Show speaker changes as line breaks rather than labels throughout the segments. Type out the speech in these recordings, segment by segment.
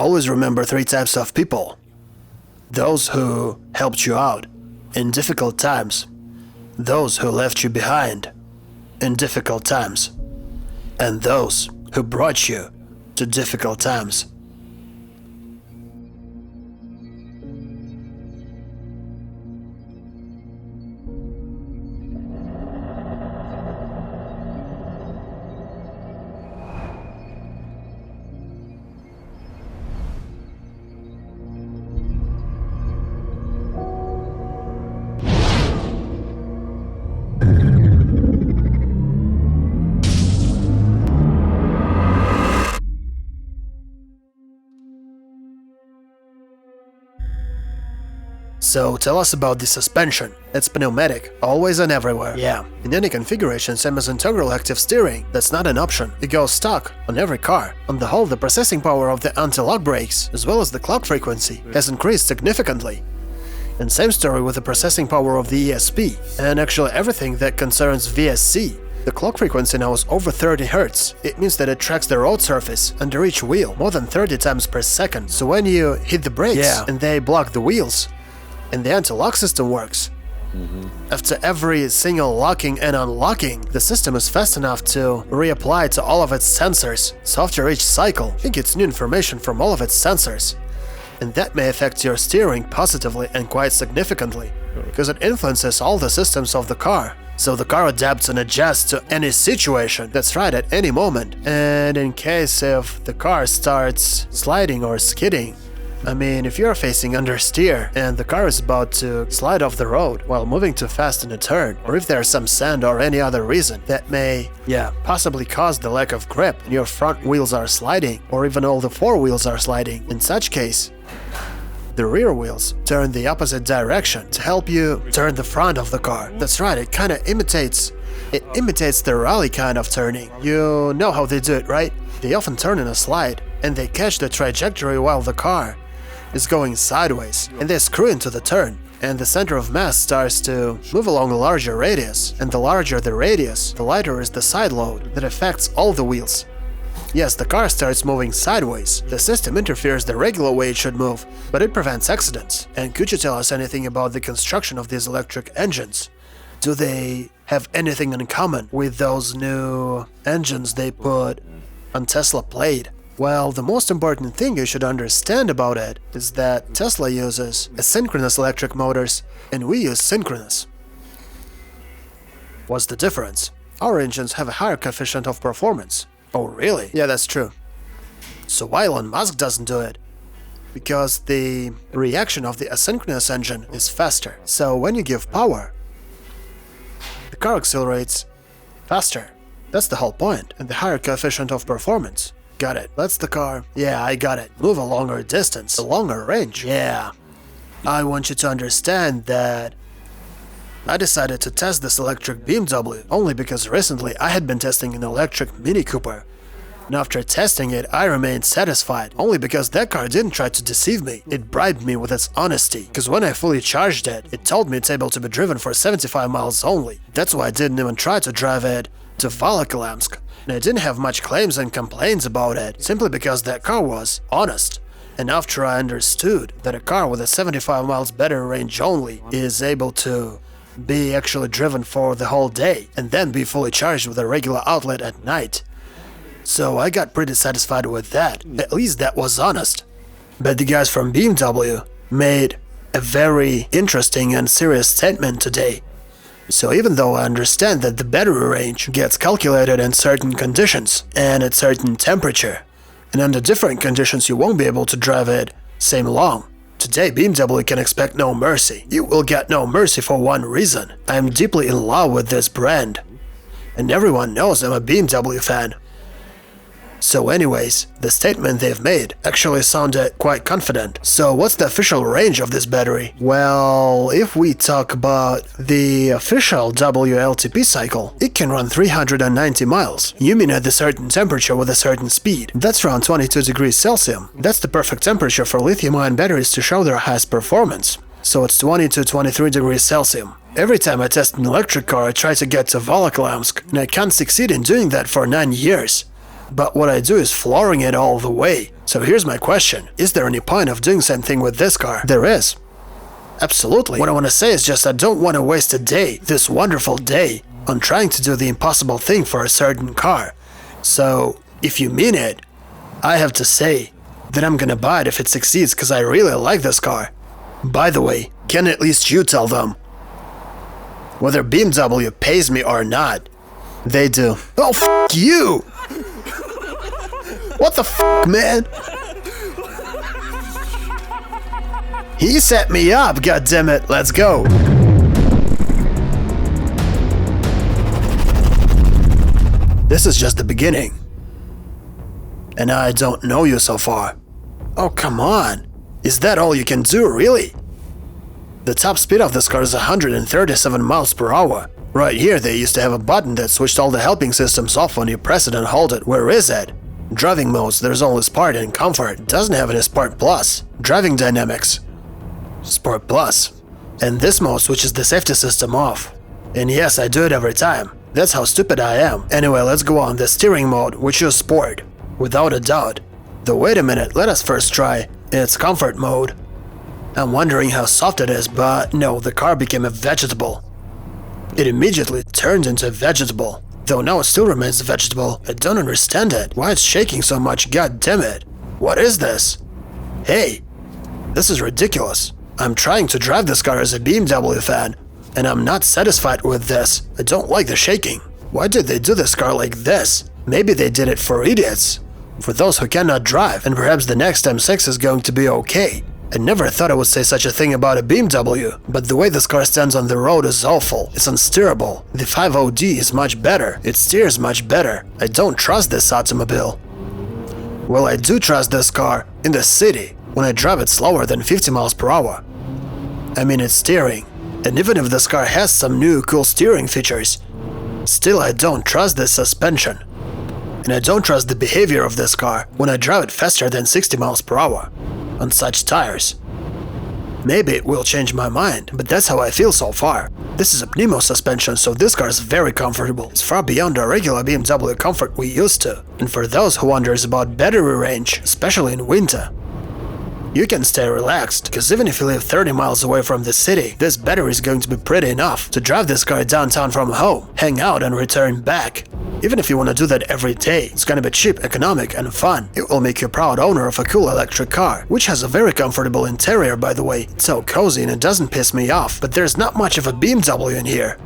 always remember three types of people. Those who helped you out in difficult times, those who left you behind in difficult times, and those who brought you to difficult times. So tell us about the suspension. It's pneumatic, always and everywhere. Yeah, in any configuration, same as integral active steering. That's not an option. It goes stock on every car. On the whole, the processing power of the anti-lock brakes, as well as the clock frequency, has increased significantly. And same story with the processing power of the ESP, and actually everything that concerns VSC. The clock frequency now is over 30 Hz. It means that it tracks the road surface under each wheel more than 30 times per second. So when you hit the brakes and they block the wheels, and the anti-lock system works. After every single locking and unlocking, the system is fast enough to reapply to all of its sensors. So after each cycle, it gets new information from all of its sensors. And that may affect your steering positively and quite significantly, because it influences all the systems of the car. So the car adapts and adjusts to any situation that's right at any moment. And in case if the car starts sliding or skidding, I mean, if you're facing understeer and the car is about to slide off the road while moving too fast in a turn, or if there's some sand or any other reason that may, possibly cause the lack of grip and your front wheels are sliding, or even all the four wheels are sliding, in such case, the rear wheels turn the opposite direction to help you turn the front of the car. That's right, it kind of imitates the rally kind of turning. You know how they do it, right? They often turn in a slide, and they catch the trajectory while the car is going sideways, and they screw into the turn, and the center of mass starts to move along a larger radius, and the larger the radius, the lighter is the side load that affects all the wheels. Yes, the car starts moving sideways. The system interferes the regular way it should move, but it prevents accidents. And could you tell us anything about the construction of these electric engines? Do they have anything in common with those new engines they put on Tesla plate? Well, the most important thing you should understand about it is that Tesla uses asynchronous electric motors and we use synchronous. What's the difference? Our engines have a higher coefficient of performance. Oh, really? Yeah, that's true. So why Elon Musk doesn't do it? Because the reaction of the asynchronous engine is faster. So when you give power, the car accelerates faster. That's the whole point, and the higher coefficient of performance. Got it. Let's the car. Yeah, I got it. Move a longer distance, a longer range. Yeah. I want you to understand that I decided to test this electric BMW only because recently I had been testing an electric Mini Cooper. And after testing it, I remained satisfied, only because that car didn't try to deceive me. It bribed me with its honesty, because when I fully charged it, it told me it's able to be driven for 75 miles only. That's why I didn't even try to drive it to Volokholamsk. And I didn't have much claims and complaints about it, simply because that car was honest. And after I understood that a car with a 75 miles battery range only is able to be actually driven for the whole day and then be fully charged with a regular outlet at night. So I got pretty satisfied with that, at least that was honest. But the guys from BMW made a very interesting and serious statement today. So even though I understand that the battery range gets calculated in certain conditions and at certain temperature, and under different conditions you won't be able to drive it same long, today BMW can expect no mercy. You will get no mercy for one reason. I am deeply in love with this brand, and everyone knows I'm a BMW fan. So anyways, the statement they've made actually sounded quite confident. So what's the official range of this battery? Well, if we talk about the official WLTP cycle, it can run 390 miles. You mean at a certain temperature with a certain speed. That's around 22 degrees Celsius. That's the perfect temperature for lithium-ion batteries to show their highest performance. So it's 20 to 23 degrees Celsius. Every time I test an electric car, I try to get to Volokholamsk, and I can't succeed in doing that for 9 years. but what I do is flooring it all the way. So here's my question. Is there any point of doing same thing with this car? There is. Absolutely. What I want to say is just I don't want to waste a day, this wonderful day, on trying to do the impossible thing for a certain car. So, if you mean it, I have to say that I'm gonna buy it if it succeeds because I really like this car. By the way, can at least you tell them? Whether BMW pays me or not, they do. Oh, f*** you! What the f***, man? He set me up, goddammit, let's go! This is just the beginning. And I don't know you so far. Oh, come on. Is that all you can do, really? The top speed of this car is 137 miles per hour. Right here they used to have a button that switched all the helping systems off when you press it and hold it. Where is it? Driving modes, there's only Sport and Comfort. Doesn't have any Sport Plus. Driving dynamics. Sport Plus. And this mode switches the safety system off. And yes, I do it every time. That's how stupid I am. Anyway, let's go on. The steering mode, we choose Sport. Without a doubt. Though wait a minute, let us first try its Comfort mode. I'm wondering how soft it is, but no, the car became a vegetable. It immediately turned into a vegetable. Though now it still remains a vegetable. I don't understand it. Why it's shaking so much, god damn it. What is this? Hey, this is ridiculous. I'm trying to drive this car as a BMW fan, and I'm not satisfied with this. I don't like the shaking. Why did they do this car like this? Maybe they did it for idiots. For those who cannot drive, and perhaps the next M6 is going to be okay. I never thought I would say such a thing about a BMW, but the way this car stands on the road is awful. It's unsteerable. The 5OD is much better. It steers much better. I don't trust this automobile. Well, I do trust this car in the city, when I drive it slower than 50 miles per hour. I mean, it's steering. And even if this car has some new cool steering features, still I don't trust this suspension. And I don't trust the behavior of this car when I drive it faster than 60 miles per hour on such tires. Maybe it will change my mind, but that's how I feel so far. This is a pneumo suspension, so this car is very comfortable. It's far beyond our regular BMW comfort we used to. And for those who wonders about battery range, especially in winter, you can stay relaxed, because even if you live 30 miles away from the city, this battery is going to be pretty enough to drive this car downtown from home, hang out and return back. Even if you want to do that every day, it's gonna be cheap, economic and fun. It will make you a proud owner of a cool electric car, which has a very comfortable interior, by the way. It's so cozy and it doesn't piss me off, but there's not much of a BMW in here.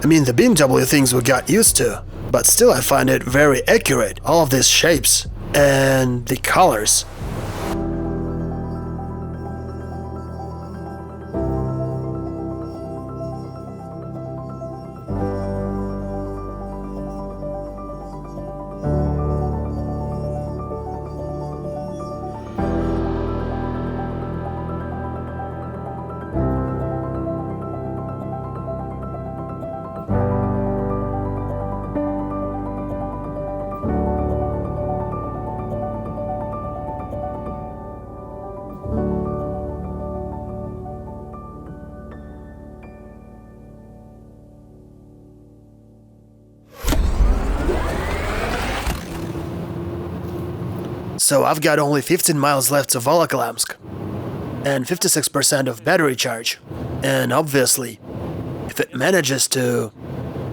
I mean, the BMW things we got used to, but still I find it very accurate, all of these shapes and the colors. So I've got only 15 miles left to Voloklamsk and 56% of battery charge. And obviously, if it manages to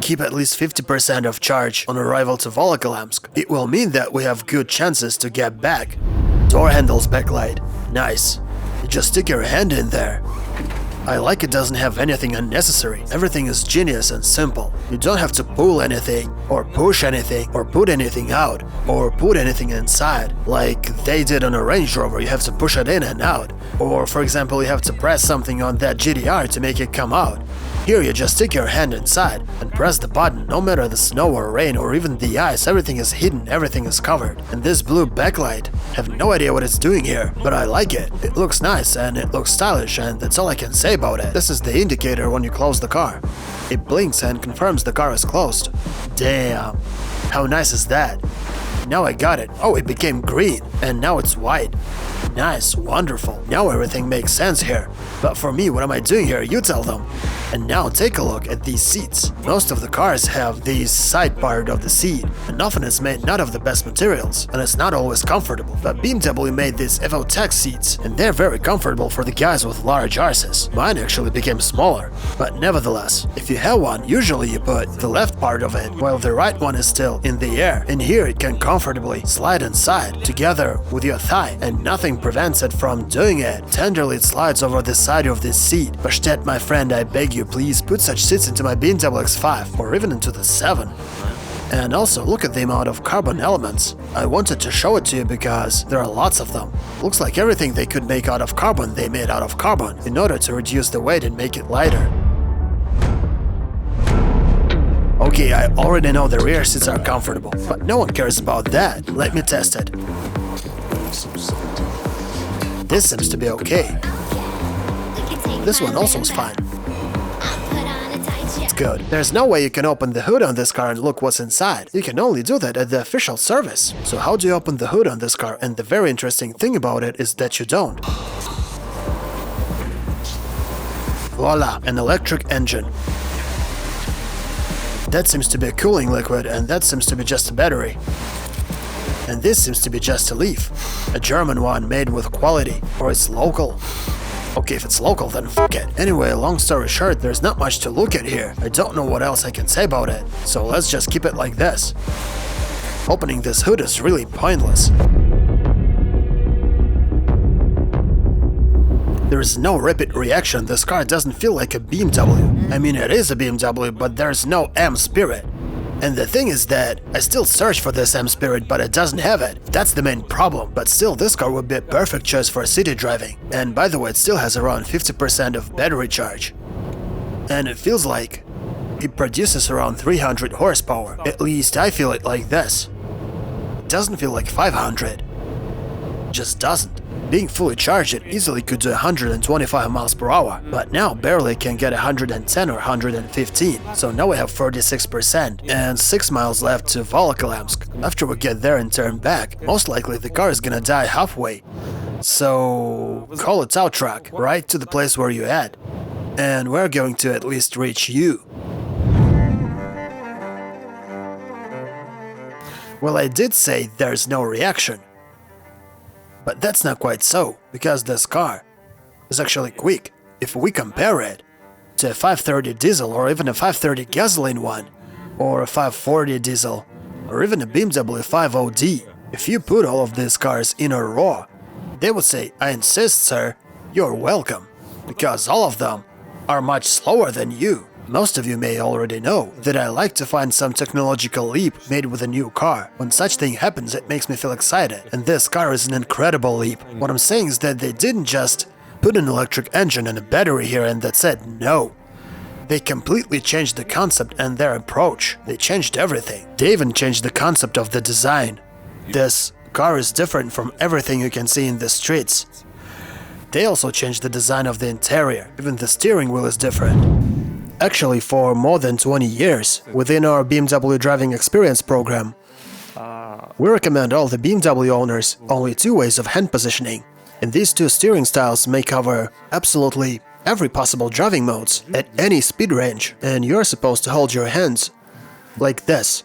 keep at least 50% of charge on arrival to Voloklamsk, it will mean that we have good chances to get back. Door handles backlight. Nice. You just stick your hand in there. I like it doesn't have anything unnecessary. Everything is genius and simple. You don't have to pull anything, or push anything, or put anything out, or put anything inside. Like they did on a Range Rover, you have to push it in and out. Or for example, you have to press something on that GTR to make it come out. Here you just stick your hand inside and press the button. No matter the snow or rain or even the ice, everything is hidden, everything is covered. And this blue backlight, have no idea what it's doing here, but I like it. It looks nice and it looks stylish, and that's all I can say about it. This is the indicator when you close the car. It blinks and confirms the car is closed. Damn, how nice is that? Now I got it. Oh, it became green, and now it's white. Nice, wonderful. Now everything makes sense here. But for me, what am I doing here? You tell them. And now take a look at these seats. Most of the cars have this side part of the seat, and often it's made not of the best materials, and it's not always comfortable. But BMW made these EvoTech seats, and they're very comfortable for the guys with large arses. Mine actually became smaller, but nevertheless, if you have one, usually you put the left part of it while the right one is still in the air, and here it can comfortably slide inside together with your thigh, and nothing prevents it from doing it. Tenderly it slides over the side of this seat. Pashtet, my friend, I beg you, please put such seats into my BMW X5 or even into the 7. And also look at the amount of carbon elements. I wanted to show it to you because there are lots of them. Looks like everything they could make out of carbon they made out of carbon in order to reduce the weight and make it lighter. Okay, I already know the rear seats are comfortable, but no one cares about that. Let me test it. This seems to be okay. This one also is fine. It's good. There's no way you can open the hood on this car and look what's inside. You can only do that at the official service. So how do you open the hood on this car? And the very interesting thing about it is that you don't. Voila, an electric engine. That seems to be a cooling liquid, and that seems to be just a battery. And this seems to be just a leaf. A German one made with quality. Or it's local. Okay, if it's local, then fuck it. Anyway, long story short, there's not much to look at here. I don't know what else I can say about it. So let's just keep it like this. Opening this hood is really pointless. There is no rapid reaction. This car doesn't feel like a BMW. I mean, it is a BMW, but there's no M spirit. And the thing is that I still search for this M spirit, but it doesn't have it. That's the main problem. But still, this car would be a perfect choice for city driving. And by the way, it still has around 50% of battery charge. And it feels like it produces around 300 horsepower. At least I feel it like this. It doesn't feel like 500. It just doesn't. Being fully charged, it easily could do 125 miles per hour, but now barely can get 110 or 115, so now we have 46% and 6 miles left to Volokholamsk. After we get there and turn back, most likely the car is gonna die halfway. So call it out truck, right to the place where you're at, and we're going to at least reach you. Well, I did say there's no reaction. But that's not quite so, because this car is actually quick. If we compare it to a 530 diesel or even a 530 gasoline one, or a 540 diesel, or even a BMW 50D, if you put all of these cars in a row, they would say, I insist, sir, you're welcome, because all of them are much slower than you. Most of you may already know that I like to find some technological leap made with a new car. When such thing happens, it makes me feel excited, and this car is an incredible leap. What I'm saying is that they didn't just put an electric engine and a battery here and that's it. No. They completely changed the concept and their approach. They changed everything. They even changed the concept of the design. This car is different from everything you can see in the streets. They also changed the design of the interior. Even the steering wheel is different. Actually, for more than 20 years, within our BMW driving experience program, we recommend all the BMW owners only 2 ways of hand positioning. And these 2 steering styles may cover absolutely every possible driving modes at any speed range. And you're supposed to hold your hands like this.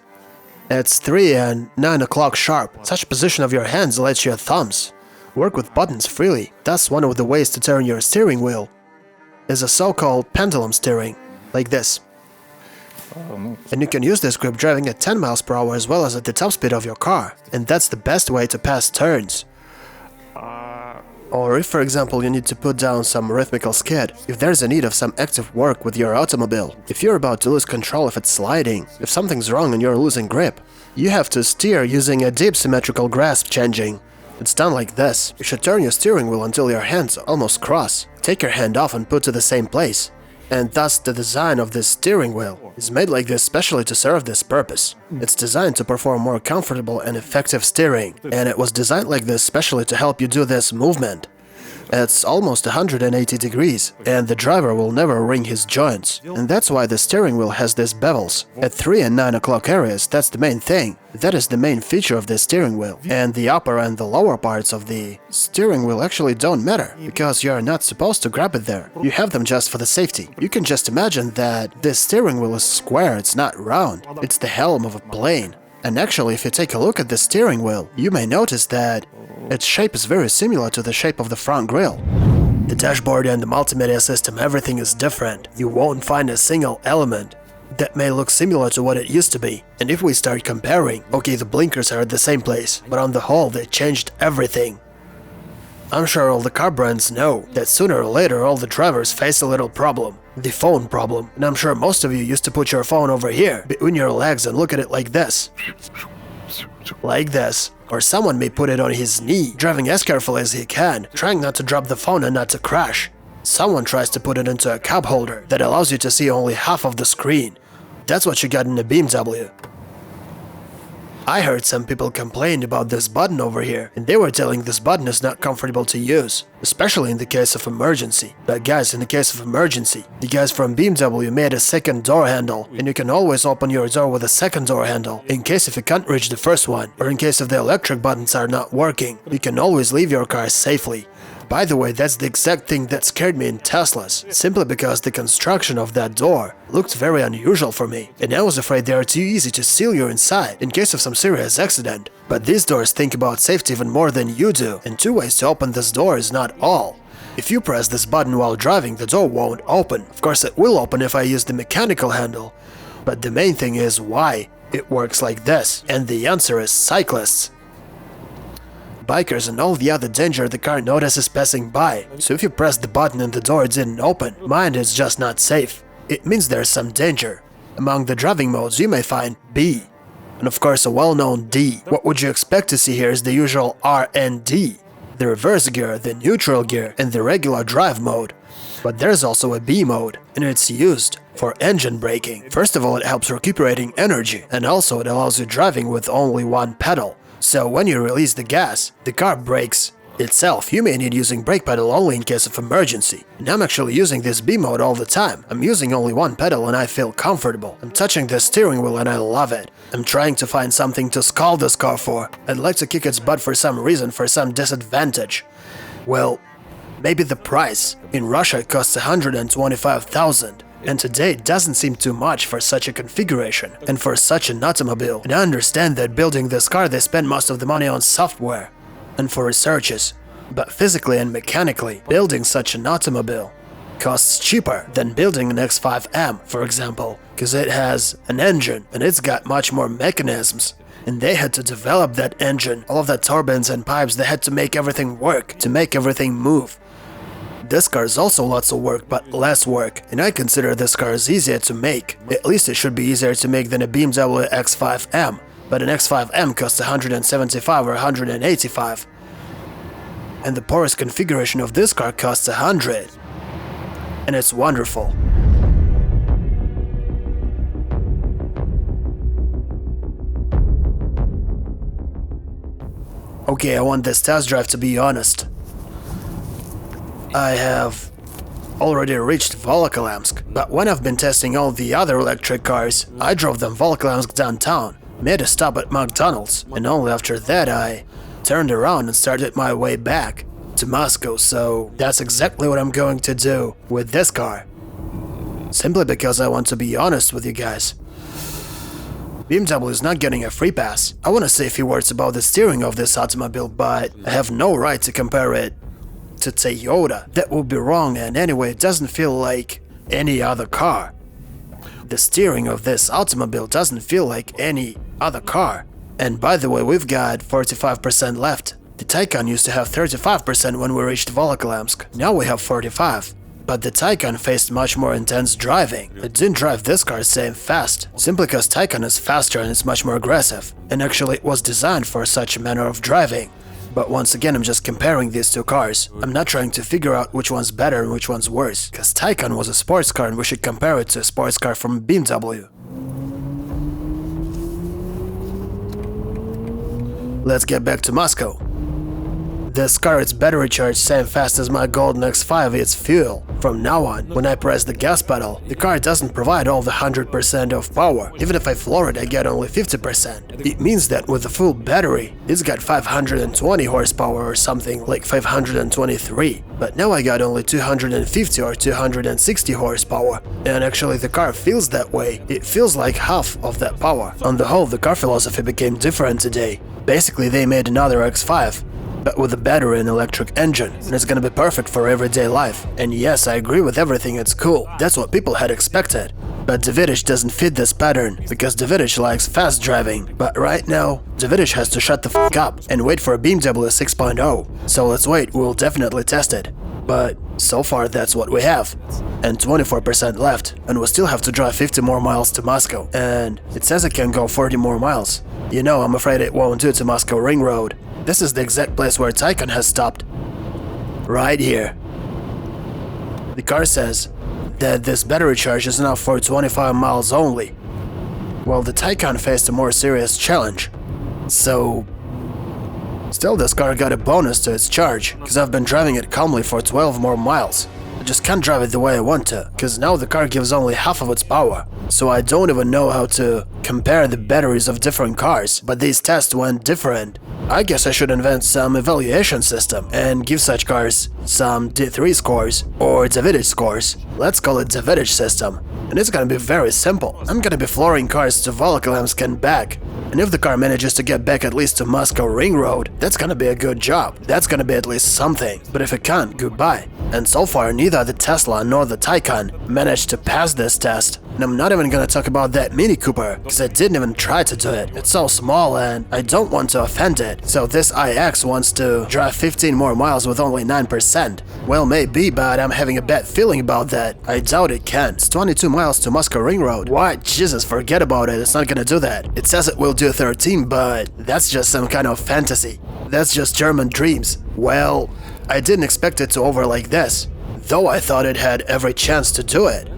It's 3 and 9 o'clock sharp. Such position of your hands lets your thumbs work with buttons freely. Thus, one of the ways to turn your steering wheel is a so-called pendulum steering. Like this. And you can use this grip driving at 10 miles per hour as well as at the top speed of your car. And that's the best way to pass turns. Or if, for example, you need to put down some rhythmical skid, if there's a need of some active work with your automobile, if you're about to lose control if it's sliding, if something's wrong and you're losing grip, you have to steer using a deep symmetrical grasp changing. It's done like this. You should turn your steering wheel until your hands almost cross. Take your hand off and put to the same place. And thus the design of this steering wheel is made like this specially to serve this purpose. It's designed to perform more comfortable and effective steering, and it was designed like this specially to help you do this movement. It's almost 180 degrees, and the driver will never wring his joints. And that's why the steering wheel has these bevels. At 3 and 9 o'clock areas, that's the main thing. That is the main feature of the steering wheel. And the upper and the lower parts of the steering wheel actually don't matter, because you are not supposed to grab it there. You have them just for the safety. You can just imagine that this steering wheel is square, it's not round. It's the helm of a plane. And actually, if you take a look at the steering wheel, you may notice that its shape is very similar to the shape of the front grille. The dashboard and the multimedia system, everything is different. You won't find a single element that may look similar to what it used to be. And if we start comparing, okay, the blinkers are at the same place, but on the whole, they changed everything. I'm sure all the car brands know that sooner or later all the drivers face a little problem. The phone problem. And I'm sure most of you used to put your phone over here, between your legs, and look at it like this. Like this. Or someone may put it on his knee, driving as carefully as he can, trying not to drop the phone and not to crash. Someone tries to put it into a cup holder that allows you to see only half of the screen. That's what you got in a BMW. I heard some people complain about this button over here, and they were telling this button is not comfortable to use, especially in the case of emergency. But guys, in the case of emergency, the guys from BMW made a second door handle, and you can always open your door with a second door handle, in case if you can't reach the first one, or in case if the electric buttons are not working. You can always leave your car safely. By the way, that's the exact thing that scared me in Teslas, simply because the construction of that door looked very unusual for me, and I was afraid they are too easy to seal you inside in case of some serious accident. But these doors think about safety even more than you do, and 2 ways to open this door is not all. If you press this button while driving, the door won't open. Of course, it will open if I use the mechanical handle, but the main thing is why it works like this, and the answer is cyclists. Bikers and all the other danger the car notices passing by. So if you press the button and the door didn't open, mind it's just not safe. It means there's some danger. Among the driving modes you may find B, and of course a well-known D. What would you expect to see here is the usual R and D, the reverse gear, the neutral gear, and the regular drive mode. But there's also a B mode, and it's used for engine braking. First of all, it helps recuperating energy, and also it allows you driving with only one pedal. So when you release the gas, the car brakes itself. You may need using brake pedal only in case of emergency. And I'm actually using this B mode all the time. I'm using only one pedal and I feel comfortable. I'm touching the steering wheel and I love it. I'm trying to find something to scold this car for. I'd like to kick its butt for some reason, for some disadvantage. Well, maybe the price. In Russia it costs 125,000. And today it doesn't seem too much for such a configuration and for such an automobile. And I understand that building this car they spend most of the money on software and for researches. But physically and mechanically, building such an automobile costs cheaper than building an X5M, for example, because it has an engine and it's got much more mechanisms. And they had to develop that engine, all of the turbines and pipes, they had to make everything work, to make everything move. This car is also lots of work, but less work, and I consider this car is easier to make. At least it should be easier to make than a BMW X5M, but an X5M costs 175 or 185. And the poorest configuration of this car costs 100. And it's wonderful. Okay, I want this test drive to be honest. I have already reached Volokholamsk, but when I've been testing all the other electric cars, I drove them Volokholamsk downtown, made a stop at McDonald's, and only after that I turned around and started my way back to Moscow, so that's exactly what I'm going to do with this car. Simply because I want to be honest with you guys. BMW is not getting a free pass. I want to say a few words about the steering of this automobile, but I have no right to compare it to Toyota. That would be wrong, and anyway, it doesn't feel like any other car. The steering of this automobile doesn't feel like any other car. And by the way, we've got 45% left. The Taycan used to have 35% when we reached Volokholamsk. Now we have 45%. But the Taycan faced much more intense driving. It didn't drive this car same fast, simply because Taycan is faster and it's much more aggressive. And actually it was designed for such a manner of driving. But once again, I'm just comparing these two cars. I'm not trying to figure out which one's better and which one's worse, because Taycan was a sports car and we should compare it to a sports car from BMW. Let's get back to Moscow. This car is battery charged same fast as my golden X5 is fuel. From now on, when I press the gas pedal, the car doesn't provide all the 100% of power. Even if I floor it, I get only 50%. It means that with a full battery, it's got 520 horsepower or something, like 523. But now I got only 250 or 260 horsepower. And actually the car feels that way. It feels like half of that power. On the whole, the car philosophy became different today. Basically, they made another X5, but with a battery and electric engine, and it's gonna be perfect for everyday life. And yes, I agree with everything, it's cool. That's what people had expected. But Davidich doesn't fit this pattern, because Davidich likes fast driving. But right now, Davidich has to shut the f*** up and wait for a BMW 6.0. So let's wait, we'll definitely test it. But so far that's what we have. And 24% left, and we still have to drive 50 more miles to Moscow. And it says it can go 40 more miles. You know, I'm afraid it won't do to Moscow Ring Road. This is the exact place where Taycan has stopped. Right here. The car says that this battery charge is enough for 25 miles only. Well, the Taycan faced a more serious challenge. So still, this car got a bonus to its charge, because I've been driving it calmly for 12 more miles. I just can't drive it the way I want to, because now the car gives only half of its power. So I don't even know how to compare the batteries of different cars, but these tests went different. I guess I should invent some evaluation system and give such cars some D3 scores or Davidich scores. Let's call it Davidich system. And it's gonna be very simple. I'm gonna be flooring cars to Volokholemsk and back. And if the car manages to get back at least to Moscow Ring Road, that's gonna be a good job. That's gonna be at least something. But if it can't, goodbye. And so far, neither the Tesla nor the Taycan managed to pass this test. And I'm not even gonna talk about that Mini Cooper, because I didn't even try to do it. It's so small and I don't want to offend it. So this iX wants to drive 15 more miles with only 9%. Well, maybe, but I'm having a bad feeling about that. I doubt it can. It's 22 miles to Moscow Ring Road. What? Jesus, forget about it. It's not gonna do that. It says it will do 13, but that's just some kind of fantasy. That's just German dreams. Well, I didn't expect it to over like this, though I thought it had every chance to do it.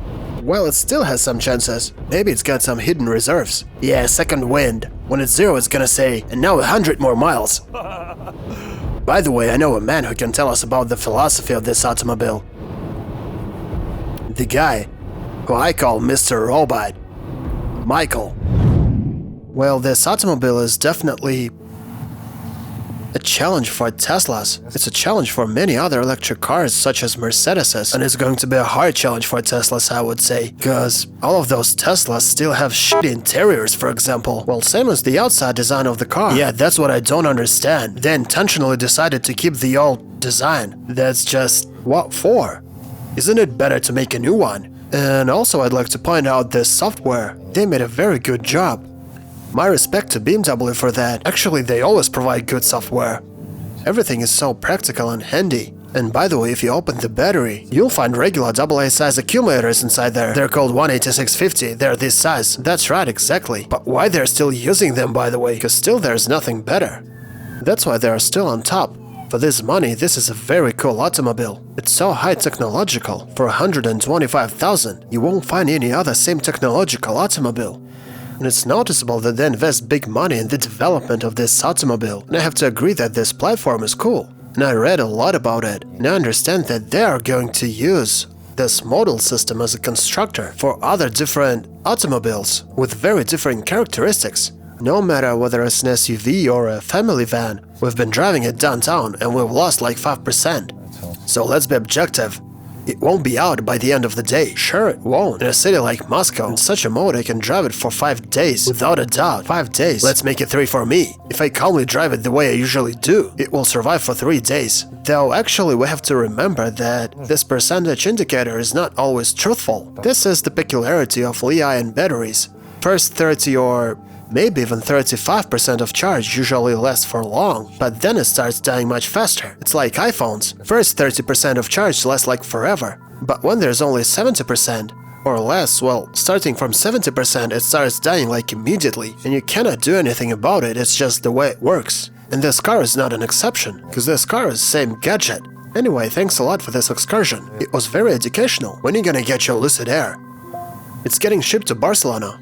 Well, it still has some chances. Maybe it's got some hidden reserves. Yeah, second wind. When it's 0, it's gonna say, and now 100 more miles. By the way, I know a man who can tell us about the philosophy of this automobile. The guy who I call Mr. Robot, Michael. Well, this automobile is definitely a challenge for Teslas. It's a challenge for many other electric cars such as Mercedes, and it's going to be a hard challenge for Teslas, I would say, because all of those Teslas still have shitty interiors, for example. Well, same as the outside design of the car. Yeah, that's what I don't understand. They intentionally decided to keep the old design. That's just, what for? Isn't it better to make a new one? And also I'd like to point out this software. They made a very good job. My respect to BMW for that. Actually, they always provide good software. Everything is so practical and handy. And by the way, if you open the battery, you'll find regular AA size accumulators inside there. They're called 18650, they're this size. That's right, exactly. But why they're still using them, by the way? Because still there's nothing better. That's why they're still on top. For this money, this is a very cool automobile. It's so high technological. For 125,000, you won't find any other same technological automobile. And it's noticeable that they invest big money in the development of this automobile. And I have to agree that this platform is cool. And I read a lot about it. And I understand that they are going to use this model system as a constructor for other different automobiles with very different characteristics. No matter whether it's an SUV or a family van, we've been driving it downtown and we've lost like 5%. So let's be objective. It won't be out by the end of the day. Sure, it won't. In a city like Moscow, in such a mode I can drive it for 5 days, without a doubt. 5 days. Let's make it 3 for me. If I calmly drive it the way I usually do, it will survive for 3 days. Though actually we have to remember that this percentage indicator is not always truthful. This is the peculiarity of Li-ion batteries. First 30 or maybe even 35% of charge usually lasts for long, but then it starts dying much faster. It's like iPhones. First 30% of charge lasts like forever. But when there's only 70% or less, well, starting from 70% it starts dying like immediately, and you cannot do anything about it, it's just the way it works. And this car is not an exception, because this car is the same gadget. Anyway, thanks a lot for this excursion. It was very educational. When are you gonna get your Lucid Air? It's getting shipped to Barcelona.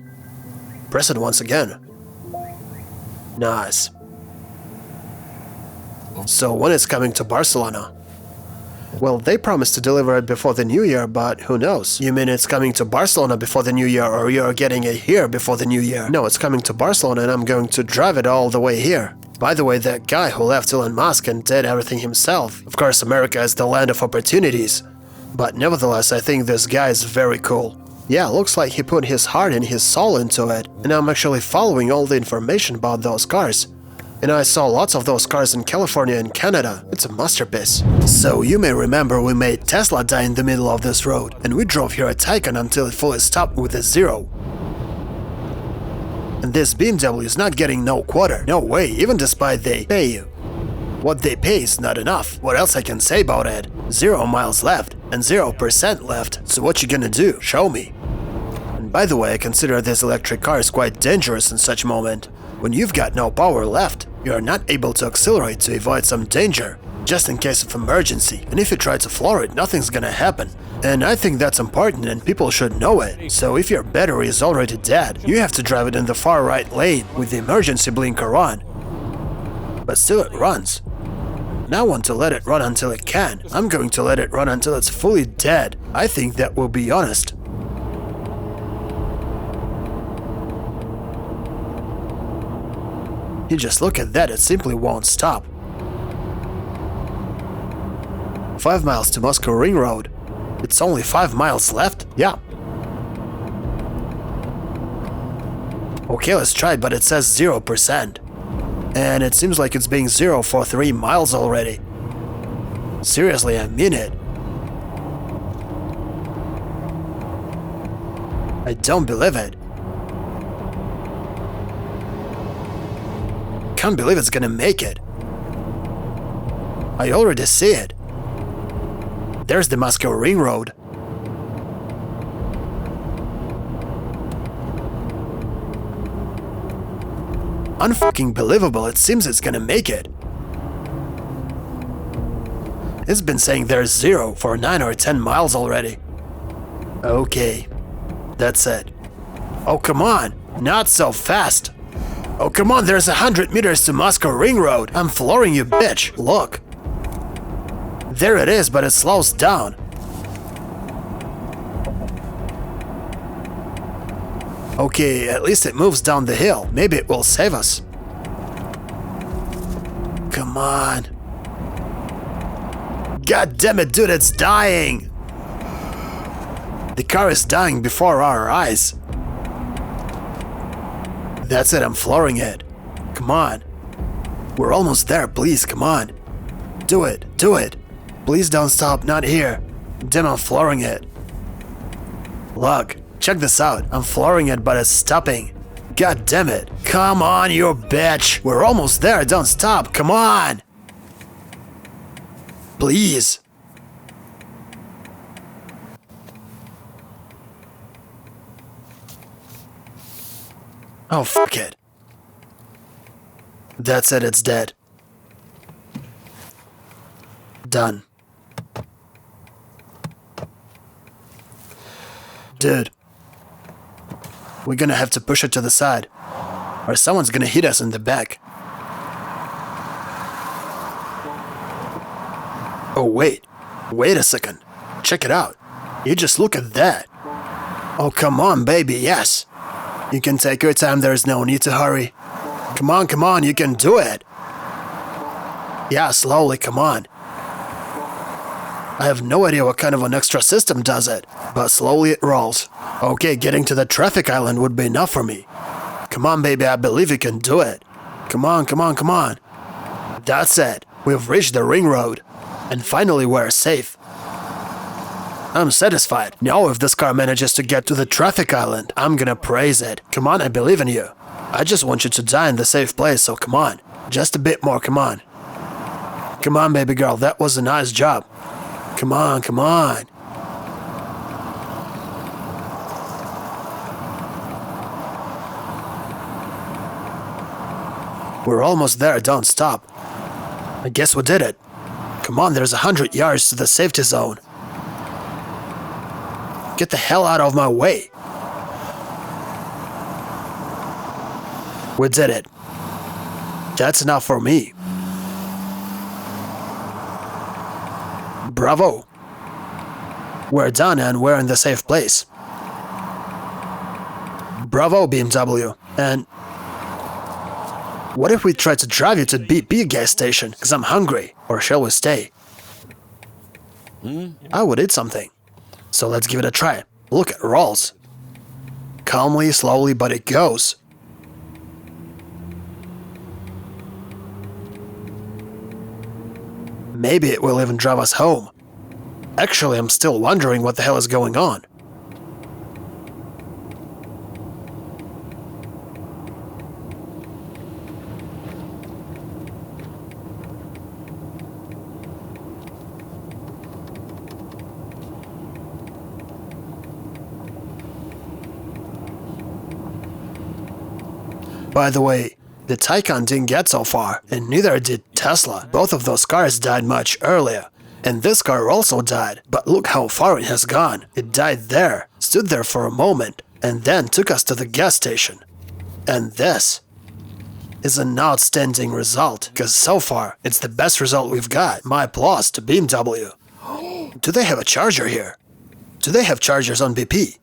Press it once again. Nice. So when it's coming to Barcelona? Well, they promised to deliver it before the new year, but who knows? You mean it's coming to Barcelona before the new year, or you're getting it here before the new year? No, it's coming to Barcelona and I'm going to drive it all the way here. By the way, that guy who left Elon Musk and did everything himself. Of course, America is the land of opportunities. But nevertheless, I think this guy is very cool. Yeah, looks like he put his heart and his soul into it. And I'm actually following all the information about those cars. And I saw lots of those cars in California and Canada. It's a masterpiece. So you may remember we made Tesla die in the middle of this road. And we drove here a Taycan until it fully stopped with a zero. And this BMW is not getting no quarter. No way, even despite they pay you. What they pay is not enough. What else I can say about it? 0 miles left and 0% left. So what you gonna do? Show me. And by the way, I consider this electric car is quite dangerous in such moment. When you've got no power left, you are not able to accelerate to avoid some danger, just in case of emergency. And if you try to floor it, nothing's gonna happen. And I think that's important and people should know it. So if your battery is already dead, you have to drive it in the far right lane with the emergency blinker on. But still it runs. And I want to let it run until it can. I'm going to let it run until it's fully dead. I think that will be honest. You just look at that, it simply won't stop. 5 miles to Moscow Ring Road. It's only 5 miles left? Yeah. Okay, let's try it, but it says 0%. And it seems like it's being 0 for 3 miles already. Seriously, I mean it. I don't believe it. Can't believe it's gonna make it. I already see it. There's the Moscow Ring Road. Unfucking believable, it seems it's gonna make it. It's been saying there's 0 for 9 or 10 miles already. Okay, that's it. Oh come on, not so fast. Oh come on, there's 100 meters to Moscow Ring Road. I'm flooring you, bitch, look. There it is, but it slows down. Okay, at least it moves down the hill. Maybe it will save us. Come on. God damn it, dude, it's dying. The car is dying before our eyes. That's it, I'm flooring it. Come on. We're almost there, please, come on. Do it, do it. Please don't stop, not here. Damn, I'm flooring it. Look. Check this out, I'm flooring it, but it's stopping. God damn it. Come on, you bitch. We're almost there, don't stop, come on. Please. Oh, fuck it. That's it, it's dead. Done. Dude. We're gonna have to push it to the side, or someone's gonna hit us in the back. Oh wait a second, check it out. You just look at that. Oh come on baby, yes. You can take your time, there's no need to hurry. Come on, you can do it. Yeah, slowly, come on. I have no idea what kind of an extra system does it, but slowly it rolls. Okay, getting to the traffic island would be enough for me. Come on, baby, I believe you can do it. Come on. That's it. We've reached the ring road. And finally we're safe. I'm satisfied. Now if this car manages to get to the traffic island, I'm gonna praise it. Come on, I believe in you. I just want you to die in the safe place, so come on. Just a bit more, come on. Come on, baby girl, that was a nice job. Come on. We're almost there, don't stop. I guess we did it. Come on, there's 100 yards to the safety zone. Get the hell out of my way. We did it. That's enough for me. Bravo! We're done and we're in the safe place. Bravo, BMW. And what if we try to drive you to BP gas station, because I'm hungry? Or shall we stay? I would eat something. So let's give it a try. Look, it rolls. Calmly, slowly, but it goes. Maybe it will even drive us home. Actually, I'm still wondering what the hell is going on. By the way, the Taycan didn't get so far, and neither did Tesla. Both of those cars died much earlier. And this car also died, but look how far it has gone. It died there, stood there for a moment, and then took us to the gas station. And this is an outstanding result, because so far, it's the best result we've got. My applause to BMW. Do they have a charger here? Do they have chargers on BP?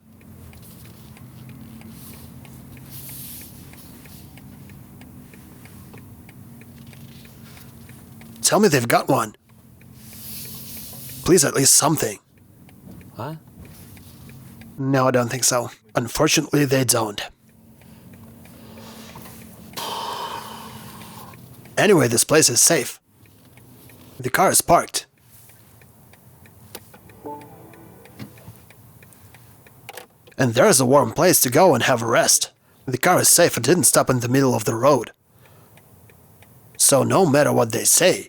Tell me they've got one. Please, at least something.
Huh?
No, I don't think so. Unfortunately, they don't. Anyway, this place is safe. The car is parked. And there's a warm place to go and have a rest. The car is safe and didn't stop in the middle of the road. So no matter what they say.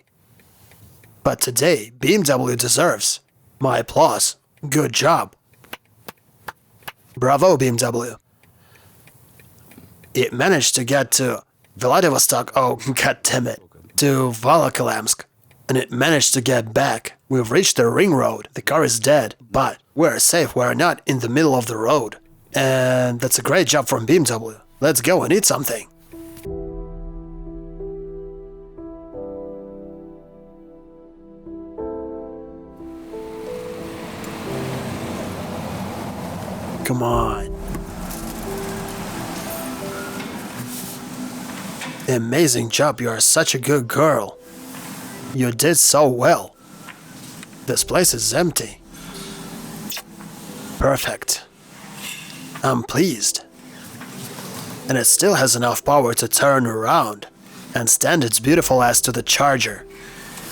But today, BMW deserves my applause. Good job. Bravo, BMW. It managed to get to Vladivostok, oh, goddammit, to Volokholamsk. And it managed to get back. We've reached the ring road. The car is dead, but we're safe. We're not in the middle of the road. And that's a great job from BMW. Let's go and eat something. Come on. Amazing job, you are such a good girl. You did so well. This place is empty. Perfect. I'm pleased. And it still has enough power to turn around and stand its beautiful ass to the charger.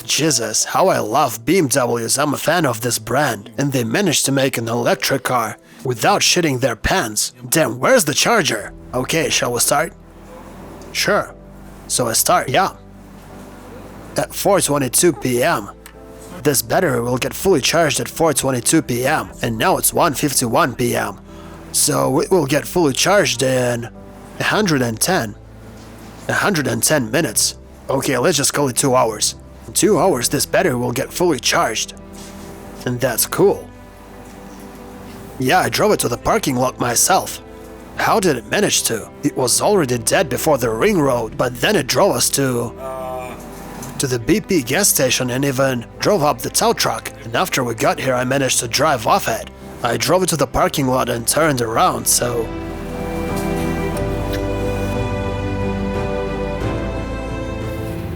Jesus, how I love BMWs. I'm a fan of this brand. And they managed to make an electric car without shitting their pants. Damn, where's the charger? Okay, shall we start? Sure. So I start, yeah. At 4:22 p.m. This battery will get fully charged at 4:22 p.m. and now it's 1:51 p.m. So it will get fully charged in 110 minutes. Okay, let's just call it 2 hours. In 2 hours, this battery will get fully charged. And that's cool. Yeah, I drove it to the parking lot myself. How did it manage to? It was already dead before the ring road, but then it drove us to the BP gas station and even drove up the tow truck. And after we got here, I managed to drive off it. I drove it to the parking lot and turned around, so...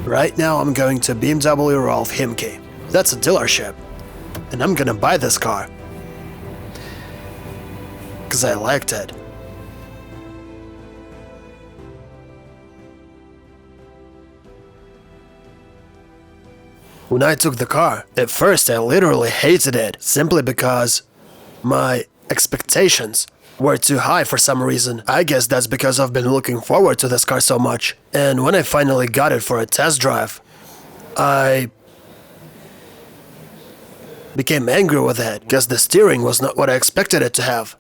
Right now, I'm going to BMW Rolf Himke. That's a dealership. And I'm gonna buy this car. Because I liked it. When I took the car, at first I literally hated it, simply because my expectations were too high for some reason. I guess that's because I've been looking forward to this car so much. And when I finally got it for a test drive, I became angry with it, because the steering was not what I expected it to have.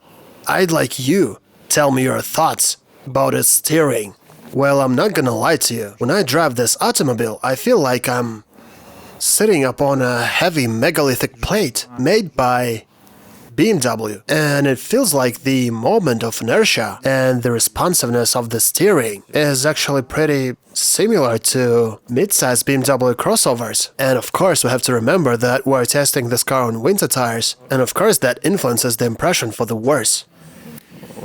I'd like you tell me your thoughts about its steering. Well, I'm not gonna lie to you. When I drive this automobile, I feel like I'm sitting upon a heavy megalithic plate made by BMW, and it feels like the moment of inertia and the responsiveness of the steering is actually pretty similar to mid-size BMW crossovers. And of course, we have to remember that we're testing this car on winter tires, and of course that influences the impression for the worse.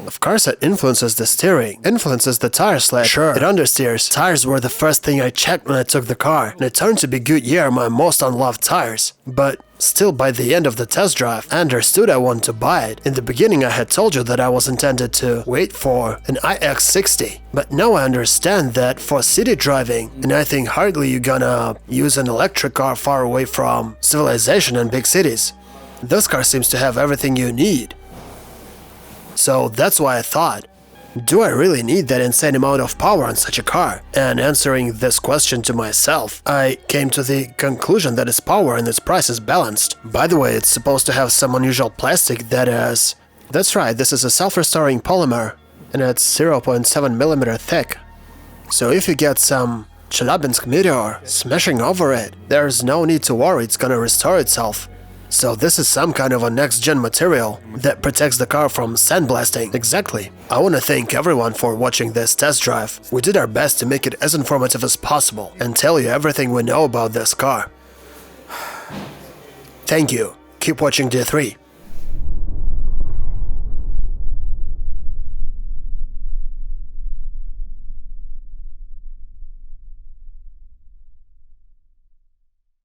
Of course it influences the steering, influences the tire sled, sure, it understeers. Tires were the first thing I checked when I took the car, and it turned to be Goodyear, my most unloved tires. But still, by the end of the test drive, I understood I wanted to buy it. In the beginning I had told you that I was intended to wait for an iX60, but now I understand that for city driving, and I think hardly you're gonna use an electric car far away from civilization and big cities. This car seems to have everything you need. So that's why I thought, do I really need that insane amount of power on such a car? And answering this question to myself, I came to the conclusion that its power and its price is balanced. By the way, it's supposed to have some unusual plastic that is... That's right, this is a self-restoring polymer, and it's 0.7mm thick. So if you get some Chelyabinsk meteor smashing over it, there's no need to worry, it's gonna restore itself. So this is some kind of a next-gen material that protects the car from sandblasting. Exactly. I want to thank everyone for watching this test drive. We did our best to make it as informative as possible and tell you everything we know about this car. Thank you. Keep watching D3.